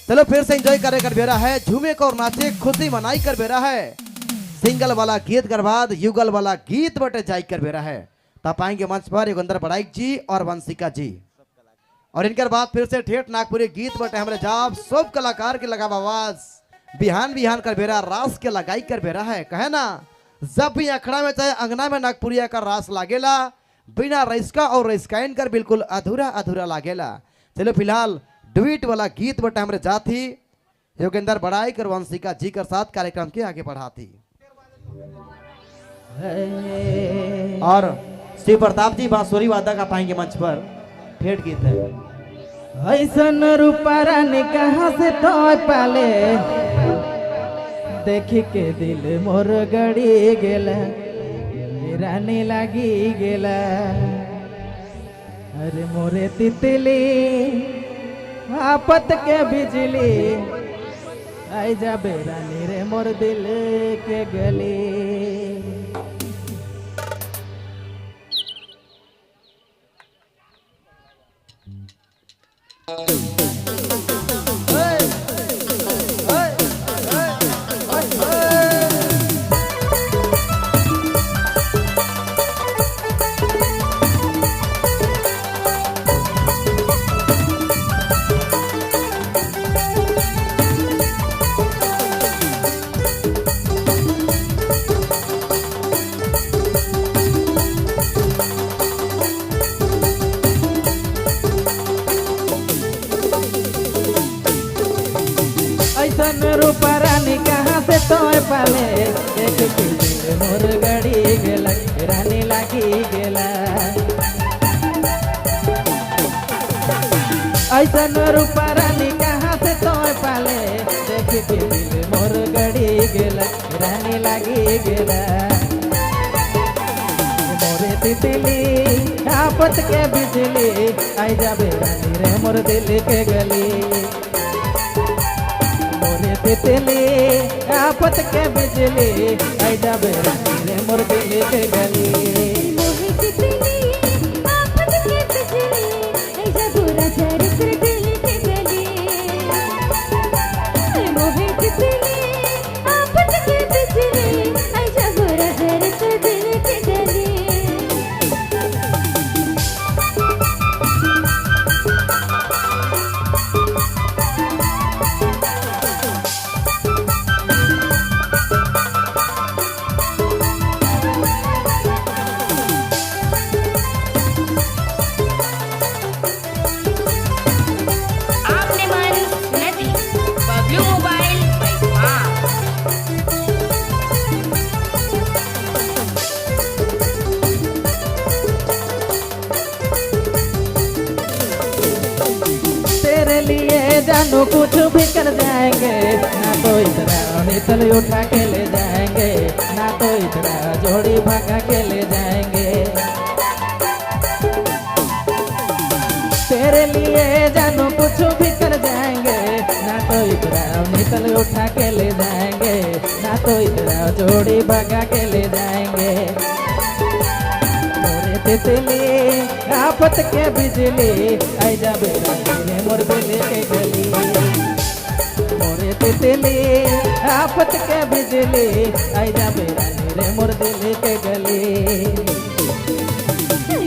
चलो फिर से एंजॉय करे कर बेरा है, झूमे को और नाचे खुशी मनाई कर बेरा है। सिंगल वाला गीत कर बाद युगल वाला गीत बटे जाई कर बेरा है। तब पाएंगे मंच पर योगेंद्र बड़ाइक जी और वंशिका जी, और इनके बाद फिर से ठेठ नागपुरी गीत बटे हमारे जाब सब कलाकार के लगा आवाज बिहान बिहान कर बेरा रास के लगाई कर बेरा है। कहे ना जब भी अखड़ा में चाहे अंगना में नागपुरिया का रास लागेला, बिना रईसका और रईसकाइन कर बिल्कुल अधूरा अधूरा लागेला। चलो फिलहाल डुइट वाला गीत बटे हमारे जाती योगेंद्र बड़ाइक और वंशिका जी के साथ कार्यक्रम के आगे बढ़ाती। और श्री प्रताप जी बांसुरी वादा का पाएंगे मंच पर, ठेठ गीत है। ऐसन रूपा रानी कहाँ से तो पाले, देखी के दिल मोर गड़ी गेला, रानी लागी गेला। अरे मोरे तितली आपत के बिजली, आई जाबे रानी रे मोर दिल के गली। ऐसन रूपा रानी कहाँ से तो पाले, देख के दिल मोर गड़ी गेला, रानी लागी गेला। ऐसन रूपा रानी कहाँ से तो पाले, देख के दिल मोर गड़ी गेला, रानी लागी गेला। मोरे तितली आपत के बिजली, आई जाबे रानी रे मोर दिल के गली। तितली आफत के बिजली, आई जाबे रानी रे मोर दिल के गली। मोहे तितली आफत के बिजली, आई जाबो राजा रे तेरे दिल के गली। मोहे तितली आफत के बिजली, आई जाबो राजा रे तेरे दिल के गली। तेरे लिए जानू कुछ भी कर जाएंगे, ना तो इतना नितल उठा के ले जाएंगे, ना तो इतना जोड़ी भगा के ले जाएंगे। तेरे लिए जानू कुछ भी कर जाएंगे, ना तो इतना नितल उठा के ले जाएंगे, ना तो इतना जोड़ी भगा के ले जाएंगे। मोरे तितली आफत के बिजली, आई जाबे रानी रे मोर दिल के गली। मोरे तितली आफत के बिजली, आई जाबे रानी रे मोर दिल के गली।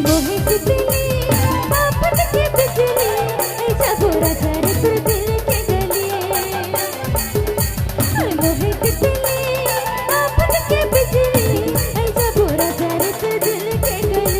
मोहे तितली आफत के बिजली, आई जाबो राजा रे तेरे दिल के गली। मोहे तितली आफत के बिजली, आई जाबो राजा रे तेरे दिल के गली।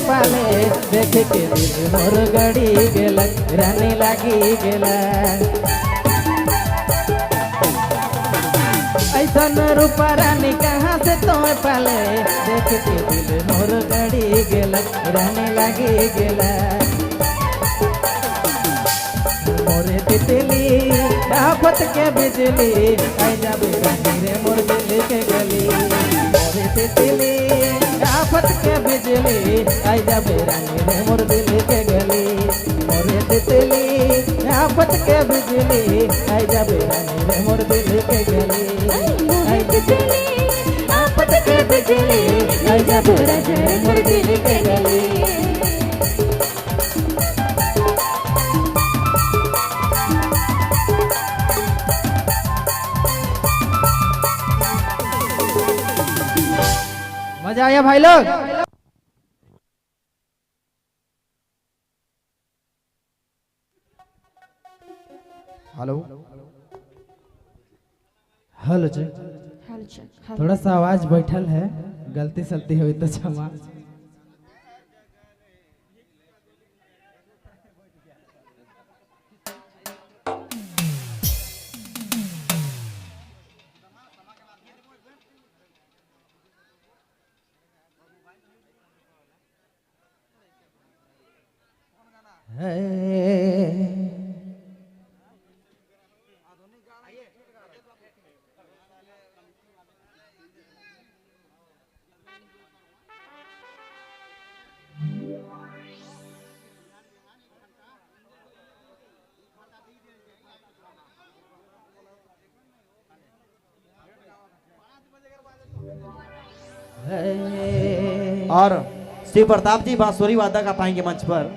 पाले देख के दिल मोर गड़ी गेल रानी लागी गेल ऐसन रूपा रानी कहाँ से तो पाले देख के दिल मोर गड़ी गेल रानी लागी गेल मोरे तितली आफत के बिजली आई जाबे रानी रे मोर दिल के गली मोरे तितली आफत के बिजली आई जाबे रानी रे मोर दिल के गली मोरे तितली आफत के बिजली आई जाबे रानी रे मोर दिल के गली मोरे तितली आफत के बिजली आई जाबे रानी रे मोर दिल के गली मजा आया भाई लोग। हेलो हेलो जी थोड़ा सा आवाज बैठल है गलती सलती हुई तो क्षमा और श्री प्रताप जी बांसुरी वादक का पाएंगे मंच पर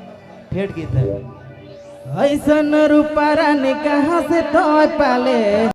ठेठ गीत है। ऐसन रूपा रानी कहाँ से तो पाले